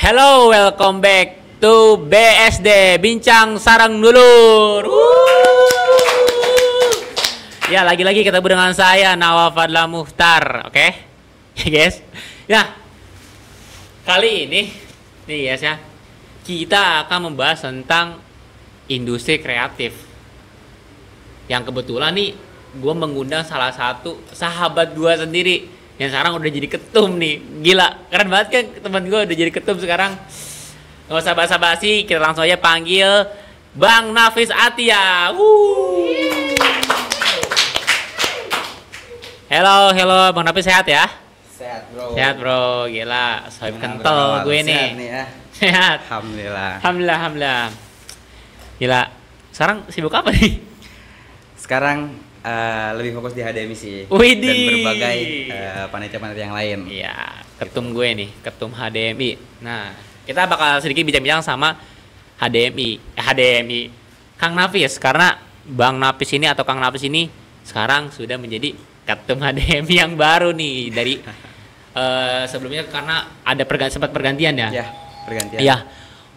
Hello, welcome back to BSD Bincang Sarang Dulur. Ya, lagi-lagi ketemu dengan saya Nawaf Fadla Muhtar, oke? Ya guys. Ya, kali ini nih guys ya, kita akan membahas tentang industri kreatif. Yang kebetulan nih, gue mengundang salah satu sahabat gue sendiri yang sekarang udah jadi ketum nih. Gila, keren banget kan teman gue udah jadi ketum sekarang. Gak usah basa-basi, kita langsung aja panggil Bang Nafis Atia. Halo Bang Nafis, sehat ya? Sehat bro. Sehat bro, gila, sohib kental bro, gue sehat nih ya. Sehat. Alhamdulillah. Gila, sekarang sibuk apa nih? Sekarang lebih fokus di HDMI sih. Widih. Dan berbagai panitia-panitia yang lain. Iya, ketum gue nih, ketum HDMI. Nah, kita bakal sedikit bincang-bincang sama HDMI Kang Nafis, karena Bang Nafis ini atau Kang Nafis ini sekarang sudah menjadi ketum HDMI yang baru nih dari sebelumnya, karena ada sempat pergantian ya. Ya, pergantian. Iya.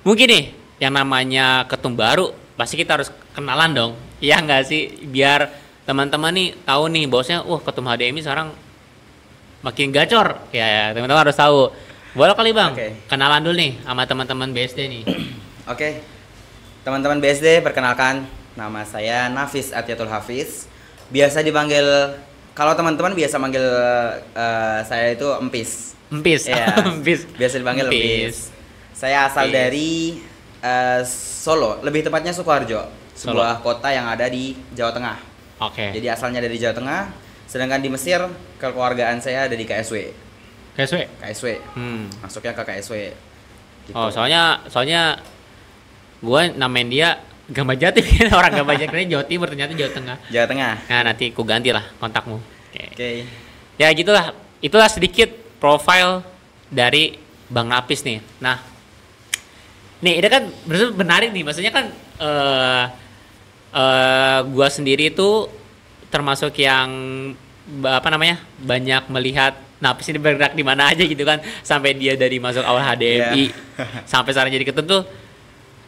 Mungkin nih yang namanya ketum baru pasti kita harus kenalan dong. Iya nggak sih? Biar teman-teman nih tahu nih bosnya, ketum HDMI sekarang makin gacor. Ya, teman-teman harus tahu. Boleh kali Bang, kenalan dulu nih sama teman-teman BSD nih. Oke. Teman-teman BSD, perkenalkan, nama saya Nafis Atiatul Hafiz. Biasa dipanggil, kalau teman-teman biasa manggil saya itu Empis. Empis. Ya, Empis. Biasa dipanggil Empis. Saya asal dari Solo, lebih tepatnya Sukoharjo, sebuah kota yang ada di Jawa Tengah. Oke. Jadi asalnya dari Jawa Tengah, sedangkan di Mesir kekeluargaan saya ada di KSW. KSW. Masuknya ke KSW. Gitu. Oh, soalnya gue namain dia Gamba Jatim. Orang Gamba Jatim Jawa Timur, ternyata Jawa Tengah. Jawa Tengah. Nah, nanti ku ganti lah kontakmu. Oke. Ya gitulah. Itulah sedikit profil dari Bang Nafis nih. Nah, nih ini kan menarik nih. Maksudnya kan gua sendiri itu termasuk yang banyak melihat Nafis ini bergerak di mana aja gitu kan, sampai dia dari masuk awal HDMI sampai sekarang jadi ketum tuh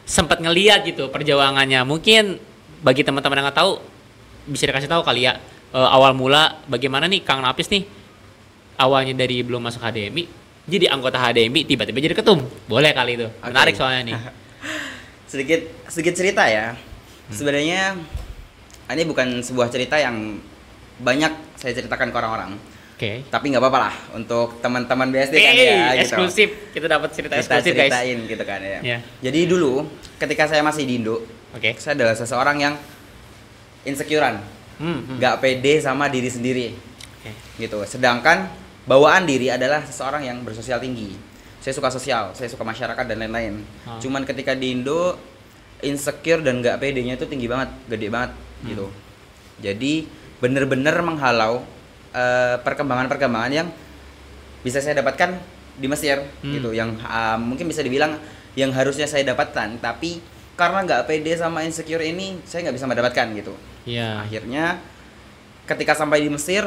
sempat ngeliat gitu perjuangannya. Mungkin bagi teman-teman yang nggak tahu bisa dikasih tahu kali ya, awal mula bagaimana nih Kang Nafis nih awalnya dari belum masuk HDMI jadi anggota HDMI tiba-tiba jadi ketum. Boleh kali itu. Menarik soalnya nih. sedikit cerita ya. Sebenarnya ini bukan sebuah cerita yang banyak saya ceritakan ke orang-orang. Oke. Tapi nggak apa-apa lah untuk teman-teman BSD kan ya. Eksklusif. Gitu. Kita dapat cerita eksklusif guys. Kita ceritain gitu kan ya. Yeah. Jadi dulu ketika saya masih di Indo, saya adalah seseorang yang insecurean, nggak pede sama diri sendiri. Gitu. Sedangkan bawaan diri adalah seseorang yang bersosial tinggi. Saya suka sosial, saya suka masyarakat dan lain-lain. Cuman ketika di Indo insecure dan nggak pedenya itu tinggi banget, gede banget gitu. Jadi bener-bener menghalau perkembangan-perkembangan yang bisa saya dapatkan di Mesir gitu, yang mungkin bisa dibilang yang harusnya saya dapatkan, tapi karena nggak pede sama insecure ini saya nggak bisa mendapatkan gitu. Akhirnya ketika sampai di Mesir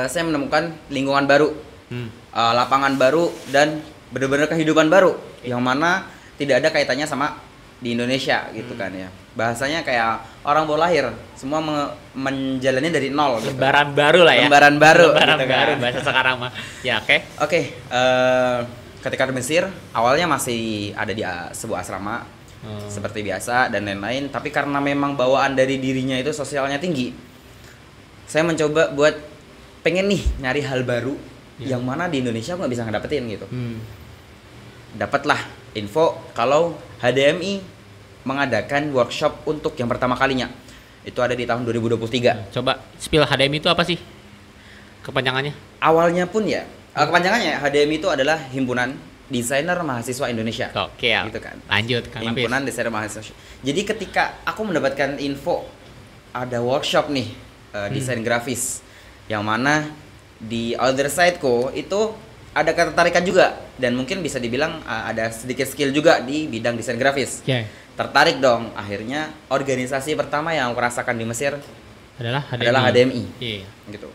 saya menemukan lingkungan baru, lapangan baru, dan benar-benar kehidupan baru yang mana tidak ada kaitannya sama di Indonesia gitu kan ya. Bahasanya kayak orang baru lahir, semua menjalani dari nol gitu. Lembaran baru lah ya. Lembaran baru gitu baru kan. Bahasa sekarang mah. Ya, oke. Ketika di Mesir awalnya masih ada di sebuah asrama seperti biasa dan lain-lain, tapi karena memang bawaan dari dirinya itu sosialnya tinggi, saya mencoba buat pengen nih nyari hal baru yang mana di Indonesia aku nggak bisa ngedapetin gitu. Dapatlah info kalau HDMI mengadakan workshop untuk yang pertama kalinya. Itu ada di tahun 2023. Coba spill HDMI itu apa sih? Kepanjangannya? Awalnya pun ya, kepanjangannya HDMI itu adalah Himpunan Desainer Mahasiswa Indonesia. Oke, gitu kan. Lanjut kan. Himpunan Desainer Mahasiswa. Jadi ketika aku mendapatkan info ada workshop nih desain grafis, yang mana di other side-ku itu ada ketertarikan juga, dan mungkin bisa dibilang ada sedikit skill juga di bidang desain grafis. Tertarik dong. Akhirnya organisasi pertama yang aku rasakan di Mesir adalah HDMI. Gitu.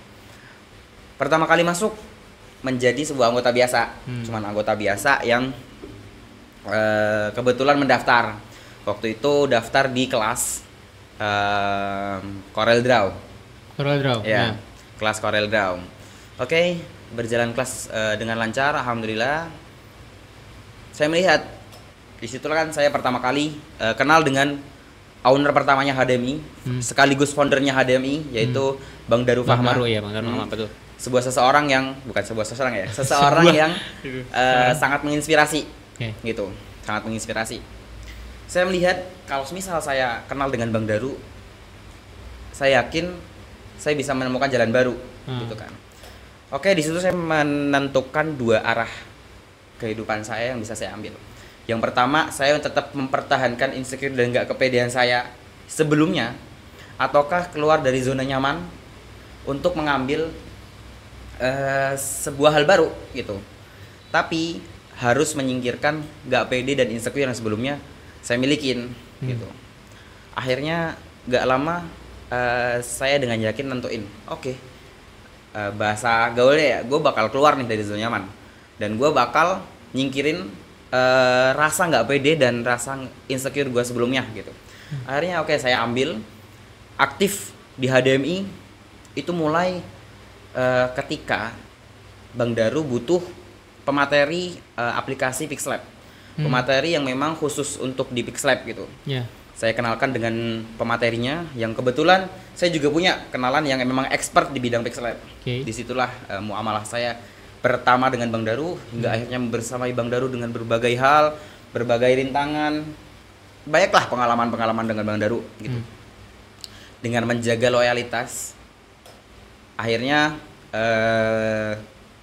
Pertama kali masuk menjadi sebuah anggota biasa. Cuman anggota biasa yang kebetulan mendaftar. Waktu itu daftar di kelas Corel Draw. Ya. Kelas Corel Draw. Oke, berjalan kelas dengan lancar, alhamdulillah. Saya melihat disitulah kan saya pertama kali kenal dengan owner pertamanya HDMI, sekaligus foundernya HDMI, yaitu Bang Daru Fahma. Bang Daru Fahma, betul. Seseorang yang sangat menginspirasi, gitu, sangat menginspirasi. Saya melihat kalau misal saya kenal dengan Bang Daru, saya yakin saya bisa menemukan jalan baru, gitu kan. Oke, di situ saya menentukan 2 arah kehidupan saya yang bisa saya ambil. Yang pertama, saya tetap mempertahankan insecure dan gak kepedean saya sebelumnya, ataukah keluar dari zona nyaman untuk mengambil sebuah hal baru gitu. Tapi harus menyingkirkan gak pede dan insecure yang sebelumnya saya milikin gitu. Akhirnya gak lama saya dengan yakin nentuin, oke, bahasa gaulnya ya, gue bakal keluar nih dari zona nyaman dan gue bakal nyingkirin rasa nggak pede dan rasa insecure gue sebelumnya gitu. Akhirnya oke, saya ambil aktif di HDMI itu mulai ketika Bang Daru butuh pemateri aplikasi Pixlab, pemateri yang memang khusus untuk di Pixlab gitu. Saya kenalkan dengan pematerinya yang kebetulan saya juga punya kenalan yang memang expert di bidang Pixlab. Disitulah muamalah saya pertama dengan Bang Daru hingga akhirnya bersamai Bang Daru dengan berbagai hal, berbagai rintangan. Banyaklah pengalaman-pengalaman dengan Bang Daru gitu. Dengan menjaga loyalitas akhirnya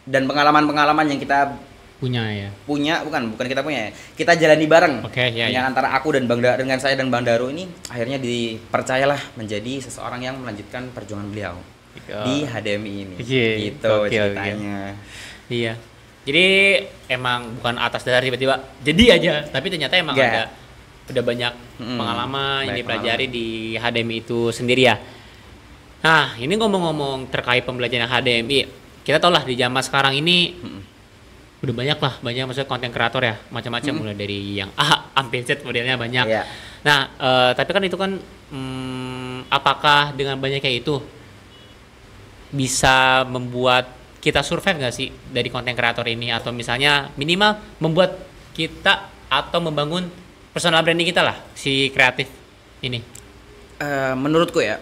dan pengalaman-pengalaman yang kita bukan kita punya ya. Kita jalani bareng. Yang antara aku dan dengan saya dan Bang Daru ini akhirnya dipercayalah menjadi seseorang yang melanjutkan perjuangan beliau di HDMI ini. Gitu ceritanya. Iya. Jadi emang bukan atas dasar tiba-tiba jadi aja, tapi ternyata emang udah banyak pengalaman yang dipelajari di HDMI itu sendiri ya. Nah, ini ngomong-ngomong terkait pembelajaran HDMI, kita tahu lah di zaman sekarang ini udah banyak maksudnya konten kreator ya, macam-macam, mulai dari yang A sampai Z modelnya banyak. Nah, tapi kan itu kan apakah dengan banyaknya itu bisa membuat kita survive nggak sih dari konten kreator ini, atau misalnya minimal membuat kita atau membangun personal branding kita lah si kreatif ini? Menurutku ya,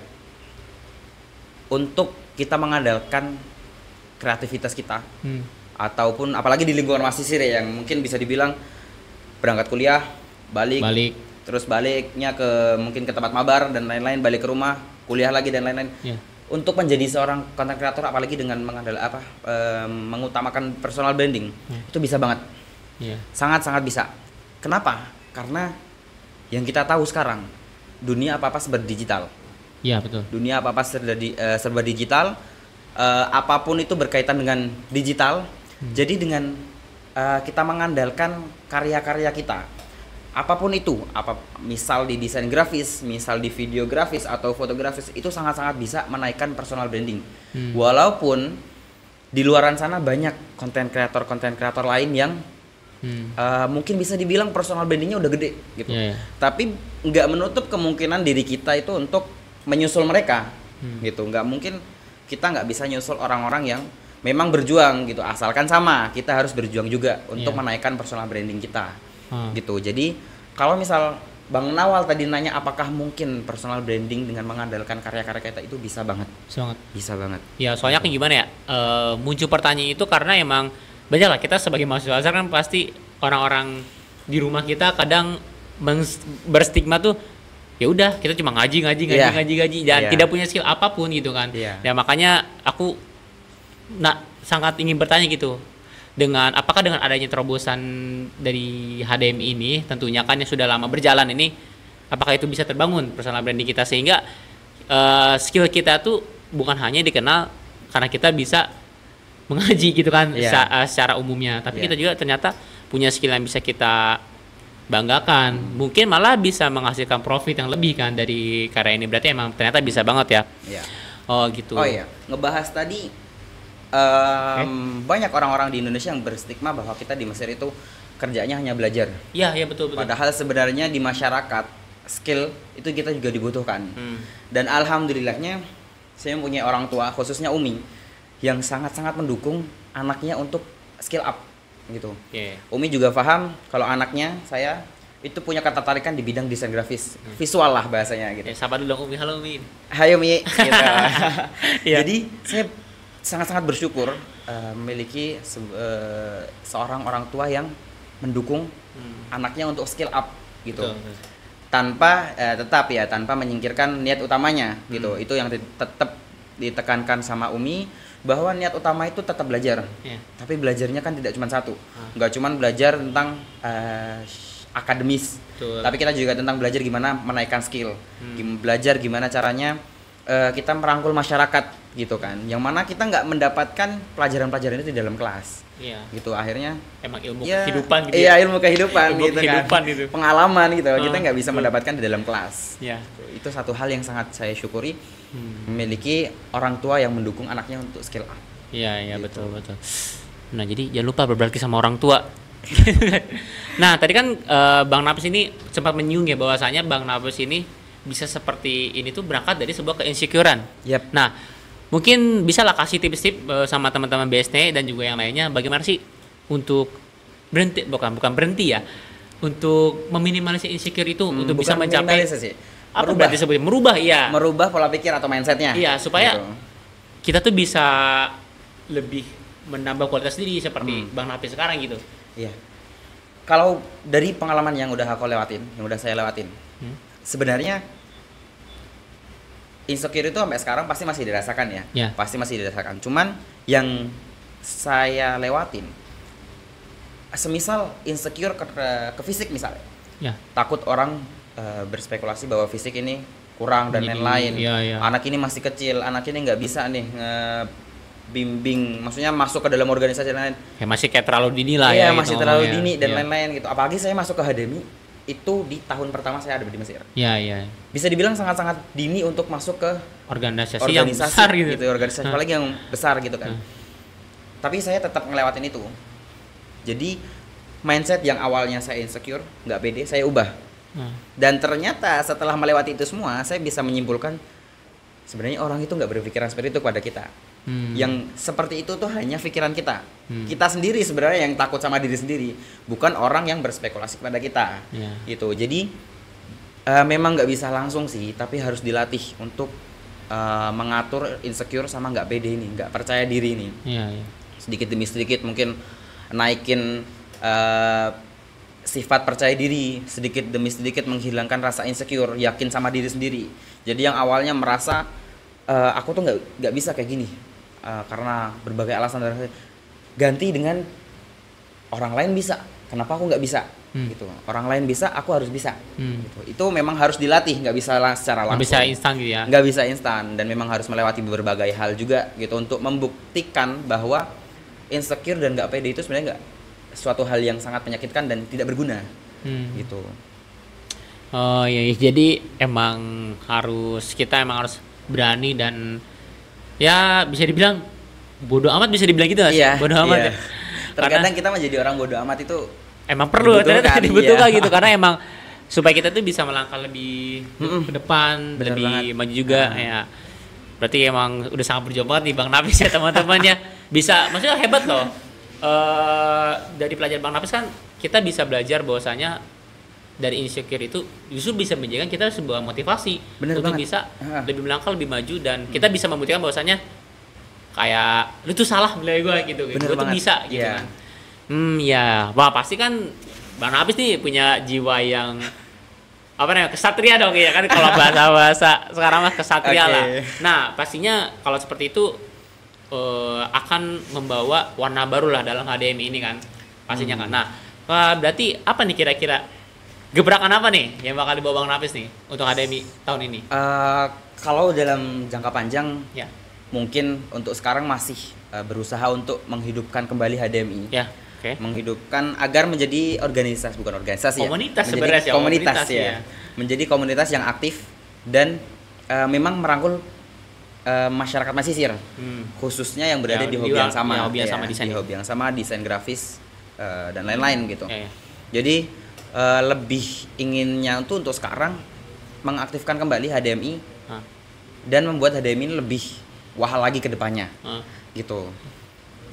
untuk kita mengandalkan kreativitas kita ataupun apalagi di lingkungan mahasiswa yang mungkin bisa dibilang berangkat kuliah, balik terus baliknya ke mungkin ke tempat mabar dan lain-lain, balik ke rumah, kuliah lagi dan lain-lain. Untuk menjadi seorang content creator apalagi dengan mengutamakan personal branding, itu bisa banget. Sangat-sangat bisa. Kenapa? Karena yang kita tahu sekarang dunia apa-apa serba digital. Betul. Dunia apa-apa serba digital. Apapun itu berkaitan dengan digital. Jadi dengan kita mengandalkan karya-karya kita, apapun itu, misal di desain grafis, misal di video grafis atau fotografis, itu sangat-sangat bisa menaikkan personal branding. Walaupun di luaran sana banyak konten kreator lain yang mungkin bisa dibilang personal brandingnya udah gede gitu. Tapi nggak menutup kemungkinan diri kita itu untuk menyusul mereka gitu. Nggak mungkin kita nggak bisa nyusul orang-orang yang memang berjuang gitu. Asalkan sama, kita harus berjuang juga untuk menaikkan personal branding kita. Gitu. Jadi kalau misal Bang Nawal tadi nanya apakah mungkin personal branding dengan mengandalkan karya-karya kita, itu bisa banget. Bisa banget. Ya, soalnya kan gimana ya? Muncul pertanyaan itu karena emang banyak lah kita sebagai mahasiswa kan pasti orang-orang di rumah kita kadang berstigma tuh ya udah kita cuma ngaji dan tidak punya skill apapun gitu kan. Ya makanya aku sangat ingin bertanya gitu. Apakah dengan adanya terobosan dari HDMI ini, tentunya kan yang sudah lama berjalan ini, apakah itu bisa terbangun personal branding kita sehingga skill kita tuh bukan hanya dikenal karena kita bisa mengaji gitu kan secara umumnya, tapi kita juga ternyata punya skill yang bisa kita banggakan, mungkin malah bisa menghasilkan profit yang lebih kan dari karya ini. Berarti emang ternyata bisa banget ya. Oh gitu. Oh iya, ngebahas tadi banyak orang-orang di Indonesia yang berstigma bahwa kita di Mesir itu kerjanya hanya belajar. Iya, iya betul. Padahal sebenarnya di masyarakat skill itu kita juga dibutuhkan. Dan alhamdulillahnya saya mempunyai orang tua, khususnya Umi, yang sangat-sangat mendukung anaknya untuk skill up gitu. Umi juga paham kalau anaknya saya itu punya ketertarikan di bidang desain grafis, visual lah bahasanya gitu. Sapa dulu dong Umi, halo Umi. Hai Umi gitu. Jadi saya sangat-sangat bersyukur memiliki seorang orang tua yang mendukung anaknya untuk skill up gitu. Tanpa tanpa menyingkirkan niat utamanya gitu. Itu yang tetap ditekankan sama Umi, bahwa niat utama itu tetap belajar. Tapi belajarnya kan tidak cuma satu. Nggak cuma belajar tentang akademis. Tapi kita juga tentang belajar gimana menaikkan skill. Belajar gimana caranya kita merangkul masyarakat gitu kan, yang mana kita nggak mendapatkan pelajaran-pelajaran itu di dalam kelas. Gitu akhirnya emang ilmu kehidupan gitu. Iya, ilmu kehidupan ilmu gitu kehidupan kan. gitu. Pengalaman gitu. Kita nggak bisa mendapatkan di dalam kelas. Itu satu hal yang sangat saya syukuri, memiliki orang tua yang mendukung anaknya untuk skill up. Iya, gitu. betul. Nah, jadi jangan lupa berbakti sama orang tua. Nah, tadi kan Bang Nafis ini sempat menyinggung ya bahwasanya Bang Nafis ini bisa seperti ini tuh berangkat dari sebuah keinsecurean. Nah, mungkin bisa lah kasih tips-tips sama teman-teman BSD dan juga yang lainnya, bagaimana sih untuk berhenti, bukan berhenti ya, untuk meminimalisir insecure itu, untuk bisa mencapai apa berarti sebetulnya merubah pola pikir atau mindsetnya. Iya, supaya gitu, kita tuh bisa lebih menambah kualitas diri seperti Bang Nafis sekarang gitu. Iya. Kalau dari pengalaman yang udah saya lewatin, sebenarnya insecure itu sampai sekarang pasti masih dirasakan ya. Pasti masih dirasakan. Cuman yang saya lewatin, semisal insecure ke fisik misalnya, takut orang berspekulasi bahwa fisik ini kurang dan lain-lain. Anak ini masih kecil, anak ini nggak bisa nih bimbing, maksudnya masuk ke dalam organisasi dan lain-lain. Masih kayak terlalu dini lah masih terlalu dini dan lain-lain gitu. Apalagi saya masuk ke HDMI itu di tahun pertama saya ada di Mesir. Bisa dibilang sangat-sangat dini untuk masuk ke organisasi yang besar gitu. Organisasi apalagi yang besar gitu kan. Tapi saya tetap ngelewatin itu. Jadi mindset yang awalnya saya insecure, nggak pede, saya ubah. Dan ternyata setelah melewati itu semua, saya bisa menyimpulkan sebenarnya orang itu nggak berpikiran seperti itu kepada kita. Yang seperti itu tuh hanya pikiran kita. Kita sendiri sebenarnya yang takut sama diri sendiri, bukan orang yang berspekulasi kepada kita. Gitu. Jadi memang nggak bisa langsung sih, tapi harus dilatih untuk mengatur insecure sama nggak pede ini, nggak percaya diri ini. Sedikit demi sedikit mungkin naikin sifat percaya diri, sedikit demi sedikit menghilangkan rasa insecure, yakin sama diri sendiri. Jadi yang awalnya merasa aku tuh nggak bisa kayak gini karena berbagai alasan, ganti dengan orang lain bisa, kenapa aku nggak bisa? Gitu. Orang lain bisa, aku harus bisa. Gitu. Itu memang harus dilatih, nggak bisa secara langsung. Nggak bisa instan gitu ya? Nggak bisa instan, dan memang harus melewati berbagai hal juga gitu untuk membuktikan bahwa insecure dan nggak pede itu sebenarnya nggak suatu hal yang sangat menyakitkan dan tidak berguna. Gitu. Oh iya, jadi kita emang harus berani dan ya bisa dibilang bodoh amat, bisa dibilang gitu nggak sih? Bodoh amat ya. Terkadang kita menjadi orang bodoh amat itu emang perlu dibutuhkan gitu, karena emang supaya kita tuh bisa melangkah lebih ke depan, lebih maju juga ya. Berarti emang udah sangat berjuang banget nih Bang Nafis ya teman-temannya. Bisa, maksudnya hebat loh. Dari pelajaran Bang Nafis kan kita bisa belajar bahwasanya dari insecure itu justru bisa menjadikan kita sebuah motivasi untuk bisa lebih melangkah, lebih maju, dan kita bisa membuktikan bahwasanya kayak lu tuh salah nilai gue gitu. Gue tuh bisa gitu kan. Wah pasti kan Bang Nafis nih punya jiwa yang kesatria dong ya kan, kalau bahasa sekarang mah kesatria lah. Nah pastinya kalau seperti itu akan membawa warna baru lah dalam HDMI ini kan pastinya kan. Nah berarti apa nih kira-kira gebrakan apa nih yang bakal dibawa Bang Nafis nih untuk HDMI tahun ini? Kalau dalam jangka panjang mungkin untuk sekarang masih berusaha untuk menghidupkan kembali HDMI. Menghidupkan agar menjadi komunitas sebenarnya, komunitas ya. Menjadi komunitas yang aktif dan memang merangkul masyarakat pesisir, khususnya yang berada di hobi yang sama, desain. Di hobi yang sama, desain grafis dan lain-lain gitu. Jadi lebih inginnya untuk sekarang mengaktifkan kembali HDMI dan membuat HDMI ini lebih wah lagi ke depannya, gitu.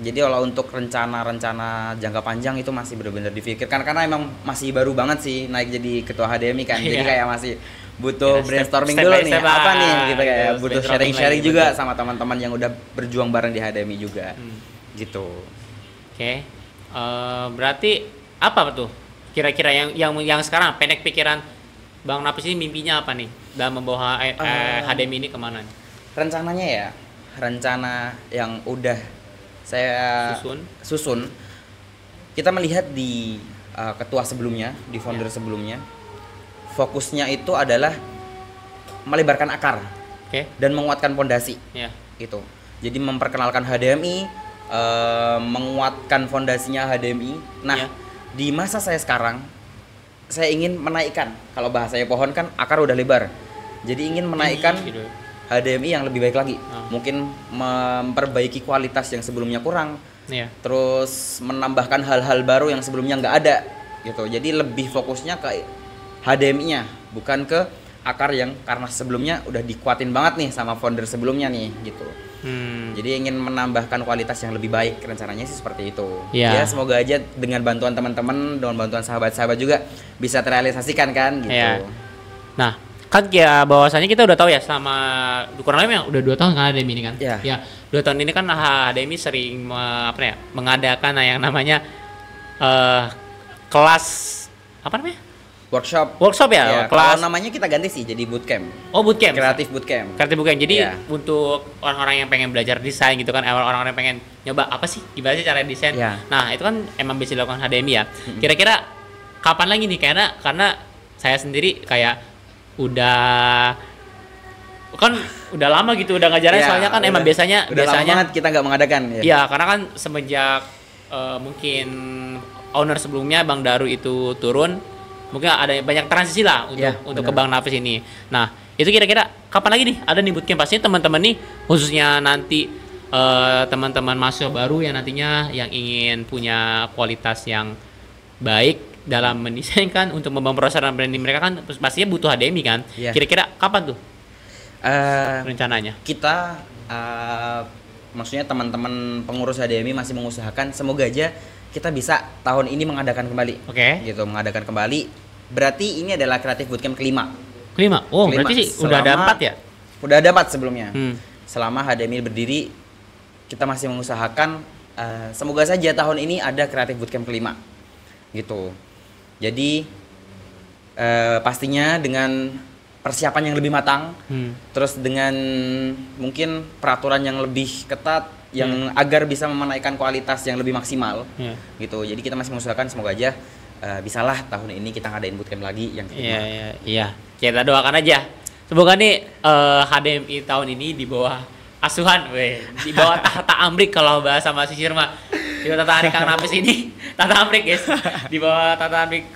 Jadi kalau untuk rencana jangka panjang itu masih benar-benar dipikirkan karena emang masih baru banget sih naik jadi ketua HDMI kan. Jadi kayak masih butuh brainstorming dulu nih apa nih gitu, kayak butuh sharing juga sama teman-teman yang udah berjuang bareng di HDMI juga. Gitu. Oke. Berarti apa tuh kira-kira yang sekarang pendek pikiran Bang Nafis ini, mimpinya apa nih dalam membawa HDMI ini kemana nih? Rencananya rencana yang udah saya susun. Kita melihat di ketua sebelumnya, di founder sebelumnya, fokusnya itu adalah melebarkan akar dan menguatkan pondasi. Gitu. Jadi memperkenalkan HDMI, menguatkan fondasinya HDMI. Nah, di masa saya sekarang, saya ingin menaikkan, kalau bahasanya pohon kan akar udah lebar. Jadi ingin menaikkan HDMI yang lebih baik lagi. Mungkin memperbaiki kualitas yang sebelumnya kurang. Terus menambahkan hal-hal baru yang sebelumnya nggak ada gitu. Jadi lebih fokusnya ke HDMI-nya, bukan ke akar yang karena sebelumnya udah dikuatin banget nih sama founder sebelumnya nih gitu. Jadi ingin menambahkan kualitas yang lebih baik, rencananya sih seperti itu. Ya semoga aja dengan bantuan teman-teman, dengan bantuan sahabat-sahabat juga bisa terrealisasikan kan gitu. Nah, kan ya bahwasanya kita udah tahu ya selama kurang lebih udah 2 tahun kan HDMI ini kan. Ya 2 tahun ini kan HDMI sering mengadakan yang namanya kelas apa namanya? Workshop ya. Kelas. Kalau namanya kita ganti sih jadi bootcamp. Oh, bootcamp. Kreatif bootcamp. Jadi untuk orang-orang yang pengen belajar desain gitu kan, orang-orang yang pengen nyoba apa sih gimana sih cara desain. Nah, itu kan emang bisa dilakukan HDMI ya. Kira-kira kapan lagi nih? Karena saya sendiri kayak udah lama gitu udah ngajarin, soalnya kan emang biasanya lama banget kita nggak mengadakan. Iya, karena kan semenjak mungkin owner sebelumnya Bang Daru itu turun, mungkin ada banyak transisi lah untuk ke Bang Nafis ini. Nah, itu kira-kira kapan lagi nih ada nih bootcamp? Pastinya teman-teman nih, khususnya nanti teman-teman mahasiswa baru yang nantinya yang ingin punya kualitas yang baik dalam mendesainkan untuk membangun perusahaan branding mereka kan pastinya butuh HDMI kan. Kira-kira kapan tuh rencananya? Kita maksudnya teman-teman pengurus HDMI masih mengusahakan, semoga aja kita bisa tahun ini mengadakan kembali. Gitu, mengadakan kembali. Berarti ini adalah Kreatif Bootcamp kelima. Oh, berarti sih udah ada 4 ya? Udah ada 4 sebelumnya. Selama HDMI berdiri, kita masih mengusahakan semoga saja tahun ini ada Kreatif Bootcamp kelima. Gitu. Jadi pastinya dengan persiapan yang lebih matang, terus dengan mungkin peraturan yang lebih ketat, yang agar bisa menaikkan kualitas yang lebih maksimal, gitu. Jadi kita masih mengusahakan semoga aja bisalah tahun ini kita ngadain bootcamp lagi yang kelima. Iya. Kita doakan aja. Semoga nih HDMI tahun ini di bawah asuhan, di bawah tata amrik kalau bahasa mahasiswa mah. Di bawah tata amrik Kang Nafis ini, tata amrik guys. Di bawah tata amrik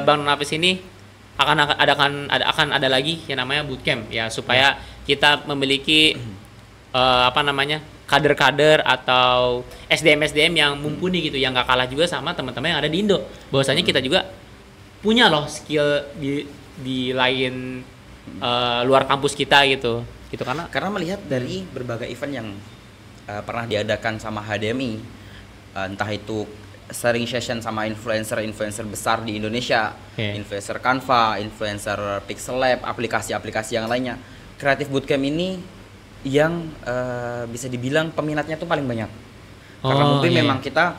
Bang Nafis ini akan ada lagi yang namanya bootcamp ya, supaya kita memiliki kader-kader atau SDM yang mumpuni gitu, yang gak kalah juga sama teman-teman yang ada di Indo. Bahwasanya kita juga punya loh skill di lain luar kampus kita gitu karena melihat dari berbagai event yang pernah diadakan sama HDMI, entah itu sharing session sama influencer besar di Indonesia, influencer Canva, influencer Pixel Lab, aplikasi-aplikasi yang lainnya. Kreatif Bootcamp ini yang bisa dibilang peminatnya tuh paling banyak. Karena mungkin memang kita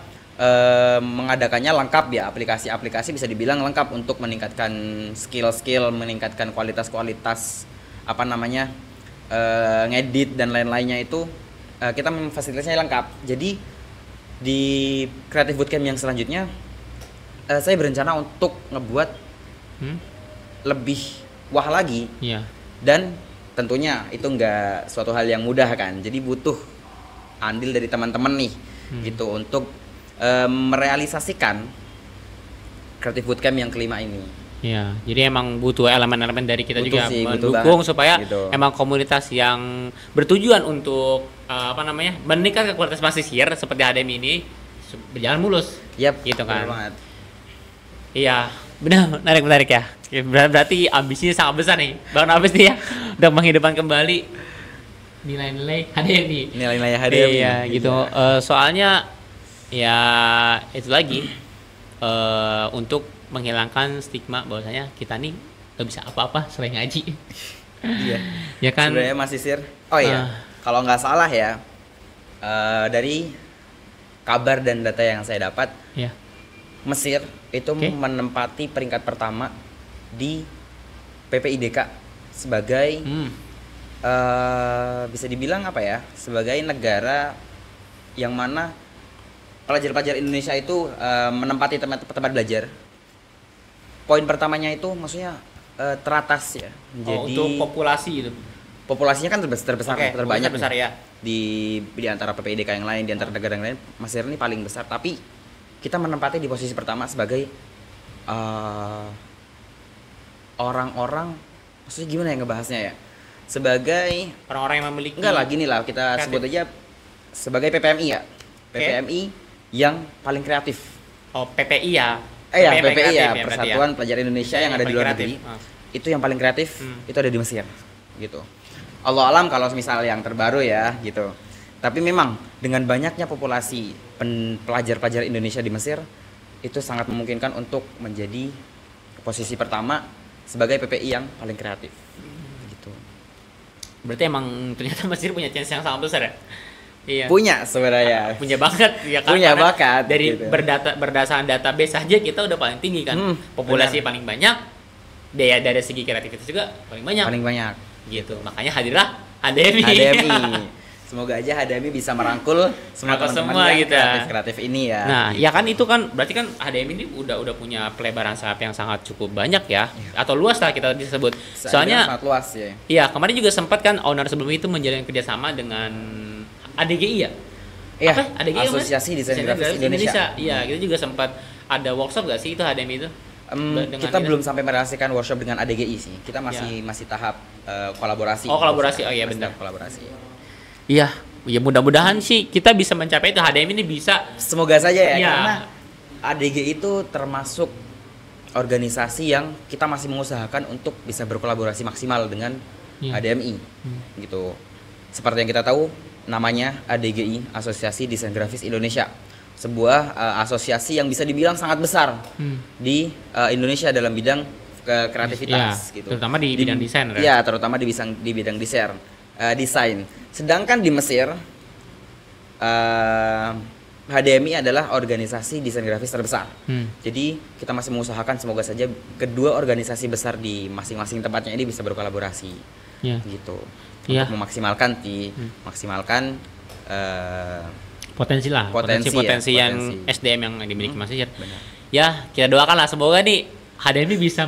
mengadakannya lengkap ya, aplikasi-aplikasi bisa dibilang lengkap untuk meningkatkan skill-skill, meningkatkan kualitas ngedit dan lain-lainnya itu kita memfasilitasinya lengkap. Jadi di Creative Bootcamp yang selanjutnya saya berencana untuk ngebuat lebih wah lagi, dan tentunya itu nggak suatu hal yang mudah kan, jadi butuh andil dari teman-teman nih gitu untuk merealisasikan Creative Bootcamp yang kelima ini Iya, jadi emang butuh elemen-elemen dari kita butuh juga sih, mendukung supaya gitu. emang komunitas yang bertujuan untuk meningkatkan kualitas pasisir seperti HDMI ini berjalan mulus. Gitu kan. Iya, benar, menarik ya. Berarti ambisinya sangat besar nih, Bang Nafis nih ya, untuk menghidupkan kembali nilai-nilai HDMI. Nilai-nilai HDMI. Iya, gitu. Soalnya ya itu lagi untuk menghilangkan stigma bahwasanya kita nih gak bisa apa-apa selain ngaji. Iya. Ya kan. Sebenarnya Mas Sisir. Oh iya. Kalau nggak salah ya, dari kabar dan data yang saya dapat, Mesir itu menempati peringkat pertama di PPIDK sebagai bisa dibilang apa ya? Sebagai negara yang mana pelajar-pelajar Indonesia itu menempati tempat belajar. Poin pertamanya itu maksudnya teratas ya. Jadi untuk populasi itu. Populasinya kan terbesar, terbanyak besar ya. Di antara PPIDK yang lain, di antara negara yang lain, Mesir ini paling besar. Tapi kita menempati di posisi pertama sebagai orang-orang, maksudnya gimana ya ngebahasnya ya? Sebagai orang-orang yang memiliki. Enggak lah, gini lah kita kreatif. Sebut aja sebagai PPMI ya. PPMI yang paling kreatif. Oh, PPI ya. PPI ya, Persatuan Pelajar Indonesia yang ada di luar negeri. Itu yang paling kreatif, itu ada di Mesir, gitu. Allah alam kalau misal yang terbaru ya, gitu. Tapi memang dengan banyaknya populasi pelajar-pelajar Indonesia di Mesir, itu sangat memungkinkan untuk menjadi posisi pertama sebagai PPI yang paling kreatif, gitu. Berarti emang ternyata Mesir punya chance yang sangat besar ya? Iya. Punya sebenarnya. Punya banget ya kan. Punya bakat. Dari gitu. Berdasarkan database saja kita udah paling tinggi kan. Populasi paling banyak. Daya dari segi kreativitas juga paling banyak. Paling banyak. Gitu. Makanya hadirlah HDMI. Semoga aja HDMI bisa merangkul semua gitu. Kreatif ini ya. Nah, gitu. Ya kan itu kan berarti kan HDMI ini udah punya pelebaran sayap yang sangat cukup banyak ya. Atau luas lah kita disebut. Soalnya sangat luas ya. Iya, kemarin juga sempat kan owner sebelum itu menjalin kerjasama dengan ADGI ya? Iya, apa? ADGI Asosiasi Desain Grafis Indonesia. Iya, kita juga sempat ada workshop gak sih itu HDMI itu? Kita belum sampai merealisasikan workshop dengan ADGI sih. Kita masih tahap kolaborasi. Oh, kolaborasi. Oh iya benar. Kolaborasi. Iya, ya mudah-mudahan sih kita bisa mencapai itu. HDMI ini bisa. Semoga saja ya. Karena ADGI itu termasuk organisasi yang kita masih mengusahakan untuk bisa berkolaborasi maksimal dengan HDMI. Gitu. Seperti yang kita tahu, namanya ADGI, Asosiasi Desain Grafis Indonesia, sebuah asosiasi yang bisa dibilang sangat besar di Indonesia dalam bidang kreativitas, gitu. Terutama di bidang desain. Iya, terutama di bidang desain. Sedangkan di Mesir, HDMI adalah organisasi desain grafis terbesar. Jadi kita masih mengusahakan semoga saja kedua organisasi besar di masing-masing tempatnya ini bisa berkolaborasi, gitu. Untuk memaksimalkan potensi yang SDM yang dimiliki Mas Sisir. Ya, kita doakan lah semoga nih HDMI bisa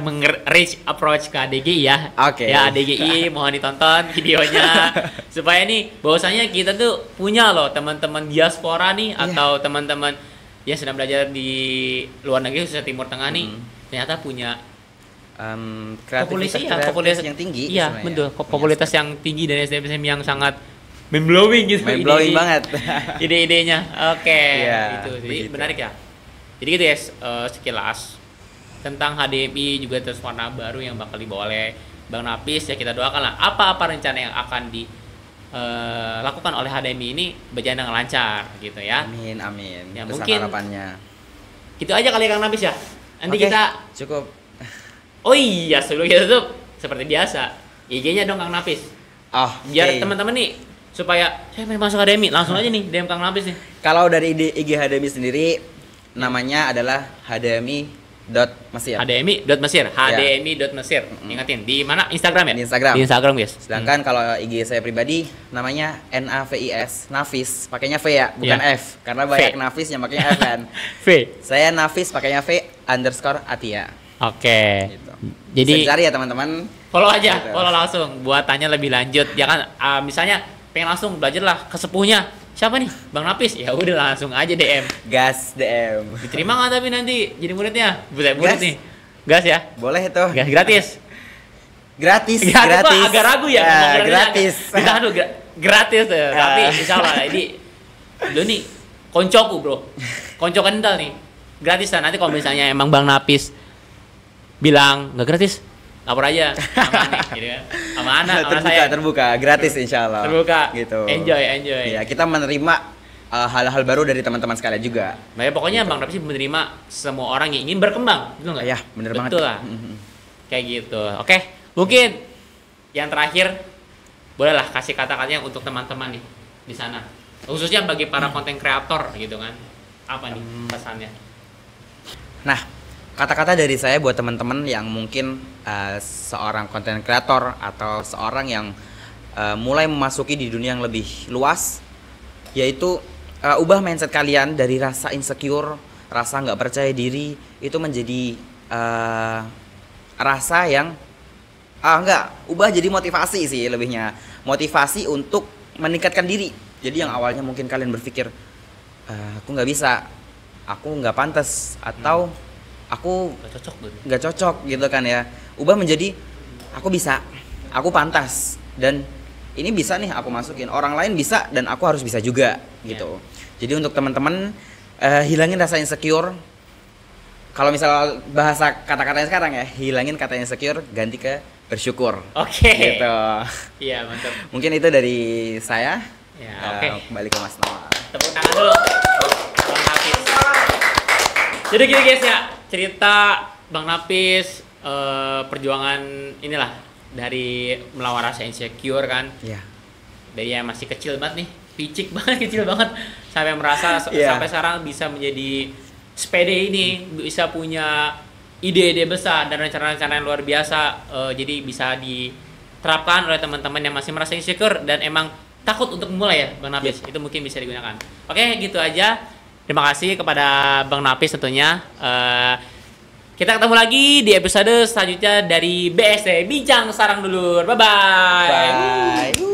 reach approach ke ADGI ya. Ya ADGI mohon ditonton videonya supaya nih bahwasanya kita tuh punya loh teman-teman diaspora nih atau teman-teman yang sedang belajar di luar negeri khususnya Timur Tengah nih ternyata punya popularitas yang tinggi. Iya, betul. Popularitas yang tinggi dan SDM yang sangat mind-blowing gitu. Mind-blowing banget. Ide-idenya. Itu. Jadi menarik ya. Jadi gitu ya, sekilas tentang HDMI juga terus warna baru yang bakal dibawa oleh Bang Nafis ya, kita doakan lah apa-apa rencana yang akan dilakukan oleh HDMI ini berjalan dengan lancar gitu ya. Amin. Ya, besar mungkin harapannya. Gitu aja kali Kang Nafis ya. Nanti kita cukup. Oh iya, sebelum kita tutup seperti biasa IG-nya dong Kang Nafis. Biar teman-teman nih supaya saya mau masuk HDMI langsung aja nih DM Kang Nafis nih. Kalau dari IG HDMI sendiri namanya adalah HDMI.Mesir. HDMI.Mesir. Ingatin di mana? Instagram ya? Di Instagram. Di Instagram, guys. Sedangkan kalau IG saya pribadi namanya NAVIS, Nafis, pakainya V ya, bukan F. Karena banyak Nafis yang pakainya F kan. V. Saya Nafis pakainya V_Atia. Oke. Gitu. Jadi bisa cari ya teman-teman. Follow aja, follow langsung buat tanya lebih lanjut. Ya kan misalnya pengen langsung belajar lah ke sepuhnya. Siapa nih? Bang Nafis. Ya udah langsung aja DM. Gas DM. Diterima nggak tapi nanti jadi muridnya? Murid nih. Gas ya? Boleh itu. Gas gratis. Gratis. Agak ragu ya. Gratis. Ditahan dulu, gratis tuh. Tapi insya Allah ini lu nih koncoku bro. Konco kental nih. Gratisan. Nanti kalau misalnya emang Bang Napis bilang nggak gratis, lapor aja sama Anik, gitu kan. Sama anak, sama saya. Terbuka, gratis insya Allah. Terbuka. Gitu. Enjoy. Ya, kita menerima hal-hal baru dari teman-teman sekalian juga. Nah, ya, pokoknya gitu. Bang Napis menerima semua orang yang ingin berkembang, betul nggak? Ya, bener banget. Betul lah. Kayak gitu. Oke, mungkin yang terakhir bolehlah kasih kata-katanya untuk teman-teman nih di sana, khususnya bagi para konten kreator gitu kan. Apa nih pesannya? Nah, kata-kata dari saya buat teman-teman yang mungkin seorang konten kreator atau seorang yang mulai memasuki di dunia yang lebih luas, yaitu ubah mindset kalian dari rasa insecure, rasa nggak percaya diri itu menjadi rasa yang ubah jadi motivasi sih lebihnya, motivasi untuk meningkatkan diri. Jadi yang awalnya mungkin kalian berpikir aku nggak bisa, aku nggak pantas, atau aku nggak cocok gitu kan ya, ubah menjadi aku bisa, aku pantas, dan ini bisa nih aku masukin, orang lain bisa dan aku harus bisa juga gitu. Jadi untuk teman-teman hilangin rasa insecure. Kalau misal bahasa kata-katanya sekarang ya, hilangin kata insecure, ganti ke bersyukur. Oke. Gitu. Iya, mantap. Mungkin itu dari saya. Ya, oke. Kembali ke Mas Noah. Tepuk tangan dulu. Bang Napis. Jadi gini guys ya, cerita Bang Napis perjuangan inilah dari melawan rasa insecure kan. Iya. Dari yang masih kecil banget nih, picik banget, kecil banget, sampai merasa sampai sekarang bisa menjadi sepede ini, bisa punya ide-ide besar dan rencana-rencana yang luar biasa. Jadi bisa diterapkan oleh teman-teman yang masih merasa insecure dan emang takut untuk memulai ya Bang Napis. Itu mungkin bisa digunakan. Oke, gitu aja. Terima kasih kepada Bang Napis tentunya. Kita ketemu lagi di episode selanjutnya dari BSD Bincang Sarang Dulur. Bye-bye. Bye.